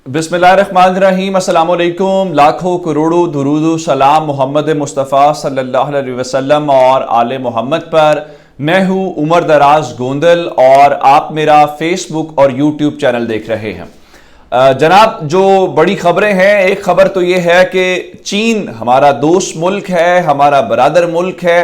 बिस्मिल्लाहिर्रहमानिर्रहीम। अस्सलाम वालेकुम। लाखों करोड़ों दुरूद सलाम मोहम्मद मुस्तफ़ा सल्लल्लाहु अलैहि वसल्लम और आले मोहम्मद पर। मैं हूँ उमर दराज गोंदल और आप मेरा फेसबुक और यूट्यूब चैनल देख रहे हैं। जनाब, जो बड़ी खबरें हैं, एक खबर तो ये है कि चीन हमारा दोस्त मुल्क है, हमारा बरादर मुल्क है,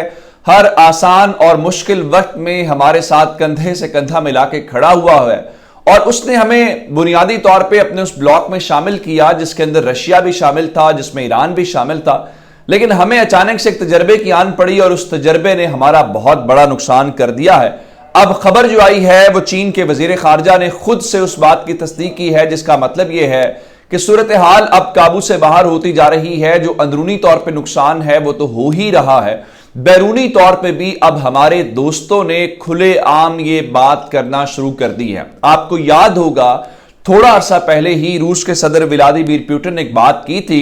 हर आसान और मुश्किल वक्त में हमारे साथ कंधे से कंधा मिला के खड़ा हुआ है और उसने हमें बुनियादी तौर पे अपने उस ब्लॉक में शामिल किया जिसके अंदर रशिया भी शामिल था, जिसमें ईरान भी शामिल था। लेकिन हमें अचानक से एक तजर्बे की आन पड़ी और उस तजर्बे ने हमारा बहुत बड़ा नुकसान कर दिया है। अब खबर जो आई है वो चीन के वजीर खारजा ने खुद से उस बात की तस्दीक की है, जिसका मतलब ये है कि सूरत हाल अब काबू से बाहर होती जा रही है। जो अंदरूनी तौर पे नुकसान है वो तो हो ही रहा है, बैरूनी तौर पे भी अब हमारे दोस्तों ने खुले आम ये बात करना शुरू कर दी है। आपको याद होगा थोड़ा अरसा पहले ही रूस के सदर व्लादिमीर पुतिन ने एक बात की थी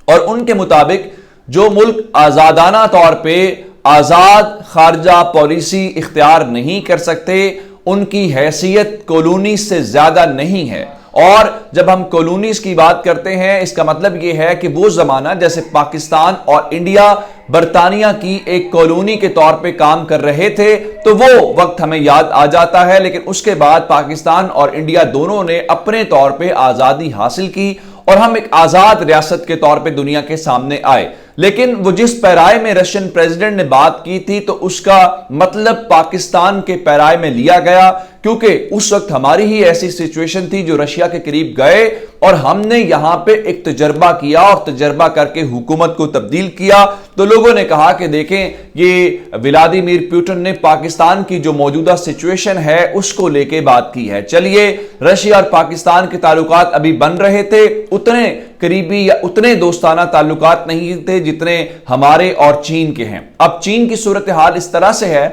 और उनके मुताबिक जो मुल्क आजादाना तौर पे आजाद खारजा पॉलिसी इख्तियार नहीं कर सकते उनकी हैसियत कॉलोनी से ज्यादा नहीं है। और जब हम कॉलोनीज की बात करते हैं इसका मतलब यह है कि वो जमाना जैसे पाकिस्तान और इंडिया बरतानिया की एक कॉलोनी के तौर पे काम कर रहे थे तो वो वक्त हमें याद आ जाता है। लेकिन उसके बाद पाकिस्तान और इंडिया दोनों ने अपने तौर पे आजादी हासिल की और हम एक आजाद रियासत के तौर पे दुनिया के सामने आए। लेकिन वो जिस पैराए में रशियन प्रेसिडेंट ने बात की थी तो उसका मतलब पाकिस्तान के पैराए में लिया गया, क्योंकि उस वक्त हमारी ही ऐसी सिचुएशन थी जो रशिया के करीब गए और हमने यहां पे एक तजर्बा किया और तजर्बा करके हुकूमत को तब्दील किया। तो लोगों ने कहा कि देखें, ये व्लादिमीर पुतिन ने पाकिस्तान की जो मौजूदा सिचुएशन है उसको लेके बात की है। चलिए, रशिया और पाकिस्तान के ताल्लुकात अभी बन रहे थे, उतने करीबी या उतने दोस्ताना ताल्लुकात नहीं थे जितने हमारे और चीन के हैं। अब चीन की सूरत हाल इस तरह से है,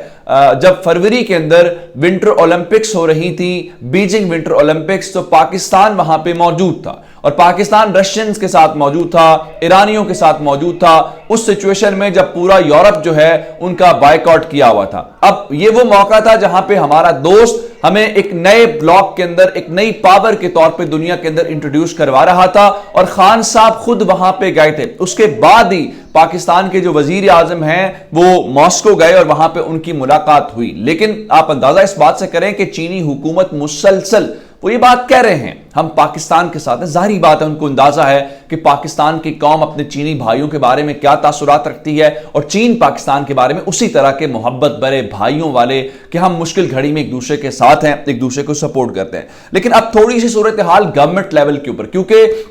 जब फरवरी के अंदर विंटर ओलंपिक्स हो रही थी, बीजिंग विंटर ओलंपिक्स, तो पाकिस्तान वहां पे मौजूद था और पाकिस्तान रशियंस के साथ मौजूद था, ईरानियों के साथ मौजूद था उस सिचुएशन में जब पूरा यूरोप जो है उनका बायकॉट किया हुआ था। अब ये वो मौका था जहां पे हमारा दोस्त हमें एक नए ब्लॉक के अंदर, एक नई पावर के तौर पे दुनिया के अंदर इंट्रोड्यूस करवा रहा था और खान साहब खुद वहां पे गए थे। उसके बाद ही पाकिस्तान के जो वजीर आजम हैं वो मॉस्को गए और वहां पे उनकी मुलाकात हुई। लेकिन आप अंदाजा इस बात से करें कि चीनी हुकूमत मुसलसल वो ये बात कह रहे हैं हम पाकिस्तान के साथ हैं। जाहिर बात है उनको अंदाजा है कि पाकिस्तान की कौम अपने चीनी भाइयों के बारे में क्या तासुरात रखती है और चीन पाकिस्तान के बारे में उसी तरह के मोहब्बत भरे भाइयों वाले कि हम मुश्किल घड़ी में एक दूसरे के साथ हैं, एक दूसरे को सपोर्ट करते हैं। लेकिन अब थोड़ी सी सूरत हाल गवर्नमेंट लेवल के ऊपर, क्योंकि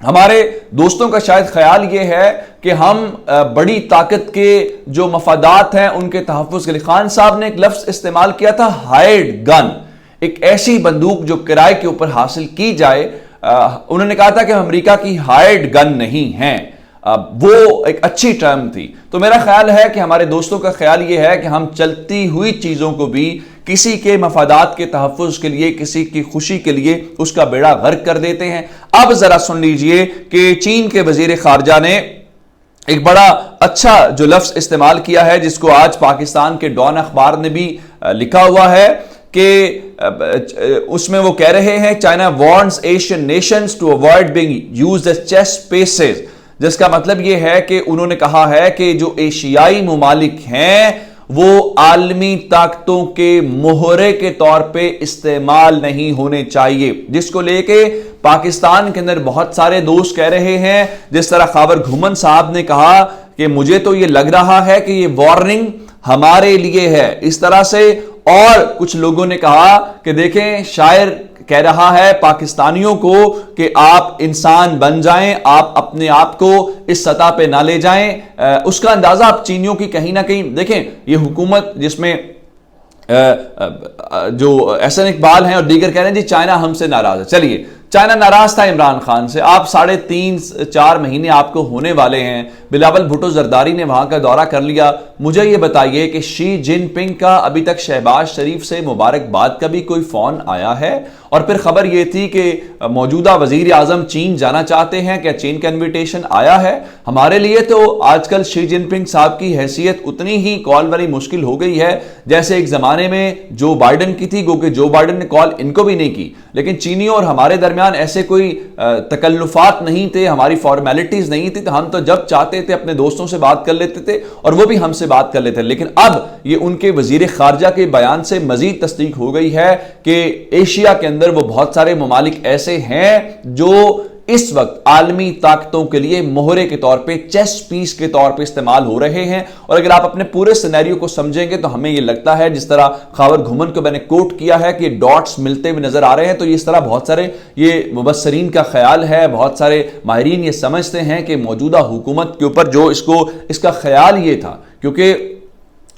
हमारे दोस्तों का शायद ख्याल यह है कि हम बड़ी ताकत के जो मफादात हैं उनके तहफ़्फ़ुज़ के लिए, खान साहब ने एक लफ्ज़ इस्तेमाल किया था हायर्ड गन, एक ऐसी बंदूक जो किराए के ऊपर हासिल की जाए। उन्होंने कहा था कि हम अमेरिका की हायर्ड गन नहीं हैं। वो एक अच्छी टर्म थी। तो मेरा ख्याल है कि हमारे दोस्तों का ख्याल ये है कि हम चलती हुई चीजों को भी किसी के मफादात के तहफ़्फ़ुज़ के लिए, किसी की खुशी के लिए उसका बेड़ा गर्क कर देते हैं। अब जरा सुन लीजिए कि चीन के वजीर खारजा ने एक बड़ा अच्छा जो लफ्ज़ इस्तेमाल किया है, जिसको आज पाकिस्तान के डॉन अखबार ने भी लिखा हुआ है कि उसमें वो कह रहे हैं China warns Asian nations to avoid being used as chess spaces. जिसका मतलब ये है कि उन्होंने कहा है कि जो एशियाई मुमालिक हैं वो आलमी ताकतों के मोहरे के तौर पे इस्तेमाल नहीं होने चाहिए, जिसको लेके पाकिस्तान के अंदर बहुत सारे दोस्त कह रहे हैं। जिस तरह खावर घुमन साहब ने कहा कि मुझे तो ये लग रहा है कि ये वार्निंग हमारे लिए है, इस तरह से। और कुछ लोगों ने कहा कि देखें, शायर कह रहा है पाकिस्तानियों को कि आप इंसान बन जाएं, आप अपने आप को इस सतह पे ना ले जाएं। उसका अंदाजा आप चीनियों की कहीं ना कहीं देखें, ये हुकूमत जिसमें जो एहसन इकबाल हैं और दीगर कह रहे हैं जी चाइना हमसे नाराज है। चलिए, चाइना नाराज था इमरान खान से, आप 3.5-4 महीने आपको होने वाले हैं। बिलावल भुट्टो जरदारी ने वहां का दौरा कर लिया। मुझे यह बताइए कि शी जिनपिंग का अभी तक शहबाज शरीफ से मुबारकबाद का भी कोई फोन आया है? और फिर खबर यह थी कि मौजूदा वजीर आजम चीन जाना चाहते हैं, क्या चीन का इन्विटेशन आया है? हमारे लिए तो आजकल शी जिनपिंग साहब की हैसियत उतनी ही कॉल वाली मुश्किल हो गई है जैसे एक जमाने में जो बाइडन की थी, क्योंकि जो बाइडन ने कॉल इनको भी नहीं की। लेकिन चीनियों और हमारे दरमियान درمیان ایسے کوئی تکلفات نہیں تھے, ہماری فارمیلٹیز نہیں تھی, تو ہم تو جب چاہتے تھے اپنے دوستوں سے بات کر لیتے تھے اور وہ بھی ہم سے بات کر لیتے. لیکن اب یہ ان کے وزیر خارجہ کے بیان سے مزید تصدیق ہو گئی ہے کہ ایشیا کے اندر وہ بہت سارے ممالک ایسے ہیں جو اس وقت عالمی طاقتوں کے لیے مہرے کے طور پہ, چیس پیس کے طور پہ استعمال ہو رہے ہیں. اور اگر آپ اپنے پورے سینیریو کو سمجھیں گے تو ہمیں یہ لگتا ہے, جس طرح خاور گھومن کو میں نے کوٹ کیا ہے کہ ڈاٹس ملتے ہوئے نظر آ رہے ہیں, تو اس طرح بہت سارے یہ مبصرین کا خیال ہے, بہت سارے ماہرین یہ سمجھتے ہیں کہ موجودہ حکومت کے اوپر جو اس کا خیال یہ تھا, کیونکہ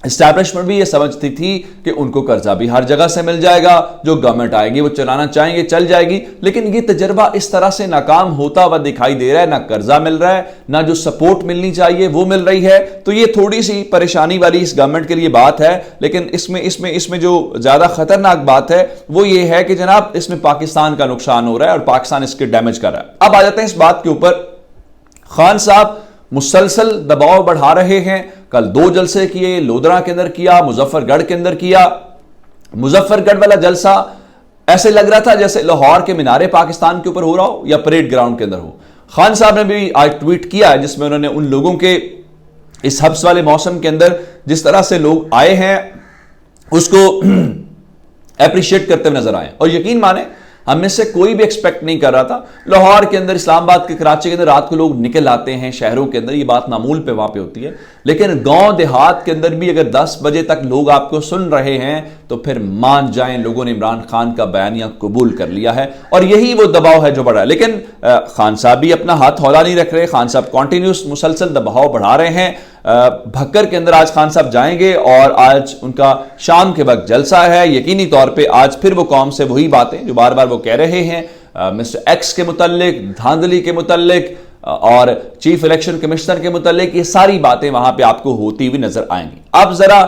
اسٹیبلشمنٹ بھی یہ سمجھتی تھی کہ ان کو قرضہ بھی ہر جگہ سے مل جائے گا, جو گورنمنٹ آئے گی وہ چلانا چاہیں گے چل جائے گی. لیکن یہ تجربہ اس طرح سے ناکام ہوتا ہوا دکھائی دے رہا ہے, نہ قرضہ مل رہا ہے, نہ جو سپورٹ ملنی چاہیے وہ مل رہی ہے. تو یہ تھوڑی سی پریشانی والی اس گورنمنٹ کے لیے بات ہے. لیکن اس میں جو زیادہ خطرناک بات ہے وہ یہ ہے کہ جناب اس میں پاکستان کا نقصان ہو رہا ہے اور پاکستان اس کے ڈیمیج کر رہا ہے. اب آ جاتے ہیں اس بات کے اوپر, خان صاحب مسلسل دباؤ بڑھا رہے ہیں. کل 2 جلسے کیے, لودھرا کے اندر کیا, مظفر گڑھ کے اندر کیا. مظفر گڑھ والا جلسہ ایسے لگ رہا تھا جیسے لاہور کے مینارے پاکستان کے اوپر ہو رہا ہو یا پریڈ گراؤنڈ کے اندر ہو. خان صاحب نے بھی آج ٹویٹ کیا ہے جس میں انہوں نے ان لوگوں کے اس حبس والے موسم کے اندر جس طرح سے لوگ آئے ہیں اس کو اپریشیٹ کرتے ہوئے نظر آئے. اور یقین مانیں ہم میں سے کوئی بھی ایکسپیکٹ نہیں کر رہا تھا. لاہور کے اندر, اسلام آباد کے, کراچی کے اندر رات کو لوگ نکل آتے ہیں شہروں کے اندر, یہ بات معمول پہ وہاں پہ ہوتی ہے. لیکن گاؤں دیہات کے اندر بھی اگر 10 بجے تک لوگ آپ کو سن رہے ہیں تو پھر مان جائیں لوگوں نے عمران خان کا بیانیہ قبول کر لیا ہے, اور یہی وہ دباؤ ہے جو بڑھا ہے. لیکن خان صاحب بھی اپنا ہاتھ ہولا نہیں رکھ رہے. خان صاحب کنٹینیوس مسلسل دباؤ بڑھا رہے ہیں. بھکر کے اندر آج خان صاحب جائیں گے اور آج ان کا شام کے وقت جلسہ ہے. یقینی طور پہ آج پھر وہ قوم سے وہی باتیں جو بار بار وہ کہہ رہے ہیں مسٹر ایکس کے متعلق, دھاندلی کے متعلق اور چیف الیکشن کمشنر کے متعلق, یہ ساری باتیں وہاں پہ آپ کو ہوتی ہوئی نظر آئیں گی. اب ذرا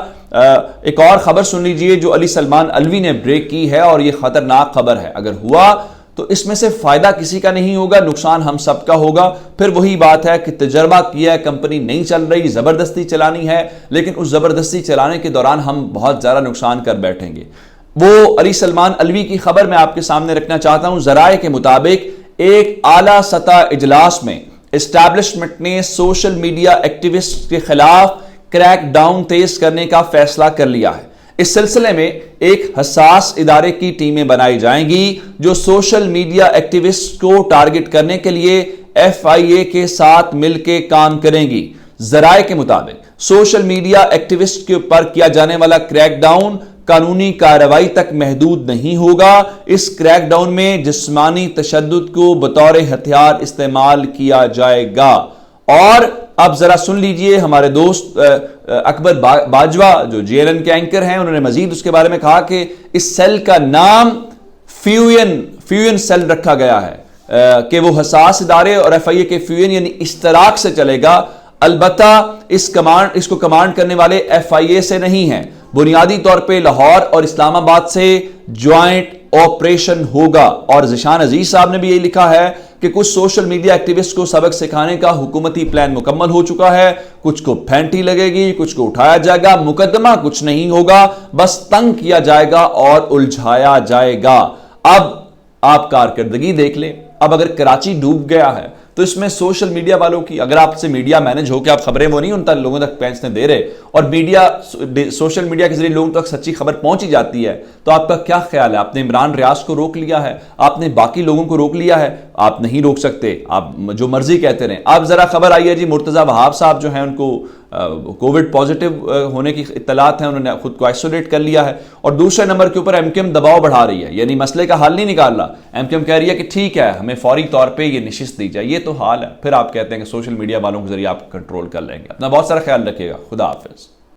ایک اور خبر سن لیجئے جو علی سلمان الوی نے بریک کی ہے, اور یہ خطرناک خبر ہے. اگر ہوا تو اس میں سے فائدہ کسی کا نہیں ہوگا, نقصان ہم سب کا ہوگا. پھر وہی بات ہے کہ تجربہ کیا ہے, کمپنی نہیں چل رہی, زبردستی چلانی ہے, لیکن اس زبردستی چلانے کے دوران ہم بہت زیادہ نقصان کر بیٹھیں گے. وہ علی سلمان الوی کی خبر میں آپ کے سامنے رکھنا چاہتا ہوں. ذرائع کے مطابق ایک اعلیٰ سطح اجلاس میں اسٹیبلشمنٹ نے سوشل میڈیا ایکٹیوسٹ کے خلاف کریک ڈاؤن تیز کرنے کا فیصلہ کر لیا ہے. اس سلسلے میں ایک حساس ادارے کی ٹیمیں بنائی جائیں گی جو سوشل میڈیا ایکٹیوسٹ کو ٹارگٹ کرنے کے لیے FIA کے ساتھ مل کے کام کریں گی. ذرائع کے مطابق سوشل میڈیا ایکٹیوسٹ کے اوپر کیا جانے والا کریک ڈاؤن قانونی کارروائی تک محدود نہیں ہوگا. اس کریک ڈاؤن میں جسمانی تشدد کو بطور ہتھیار استعمال کیا جائے گا. اور اب ذرا سن لیجئے ہمارے دوست اکبر باجوہ جو JNN کے اینکر ہیں, انہوں نے مزید اس کے بارے میں کہا کہ اس سیل کا نام فیوین سیل رکھا گیا ہے کہ وہ حساس ادارے اور FIA کے فیوین یعنی اشتراک سے چلے گا. البتہ اس کو کمانڈ کرنے والے FIA سے نہیں ہیں, بنیادی طور پہ لاہور اور اسلام آباد سے جوائنٹ آپریشن ہوگا. اور ذیشان عزیز صاحب نے بھی یہی لکھا ہے کہ کچھ سوشل میڈیا ایکٹیوسٹ کو سبق سکھانے کا حکومتی پلان مکمل ہو چکا ہے. کچھ کو پھینٹی لگے گی, کچھ کو اٹھایا جائے گا, مقدمہ کچھ نہیں ہوگا, بس تنگ کیا جائے گا اور الجھایا جائے گا. اب آپ کارکردگی دیکھ لیں. اب اگر کراچی ڈوب گیا ہے تو اس میں سوشل میڈیا والوں کی, اگر آپ سے میڈیا مینج ہو کے آپ خبریں وہ نہیں ان تک لوگوں تک پہنچنے دے رہے اور میڈیا سوشل میڈیا کے ذریعے لوگوں تک سچی خبر پہنچی جاتی ہے, تو آپ کا کیا خیال ہے؟ آپ نے عمران ریاض کو روک لیا ہے, آپ نے باقی لوگوں کو روک لیا ہے, آپ نہیں روک سکتے, آپ جو مرضی کہتے رہیں. اب ذرا خبر آئی ہے جی مرتضی وہاب صاحب جو ہیں ان کو کووڈ پازیٹیو ہونے کی اطلاعات ہیں, انہوں نے خود کو آئسولیٹ کر لیا ہے. اور دوسرے نمبر کے اوپر MQM دباؤ بڑھا رہی ہے, یعنی مسئلے کا حل نہیں نکال رہا. MQM کہہ رہی ہے کہ ٹھیک ہے ہمیں فوری طور پہ یہ نشست دی جائے. یہ تو حال ہے. پھر آپ کہتے ہیں کہ سوشل میڈیا والوں کے ذریعے آپ کنٹرول کر لیں گے. اپنا بہت سارا خیال رکھیے گا. خدا حافظ.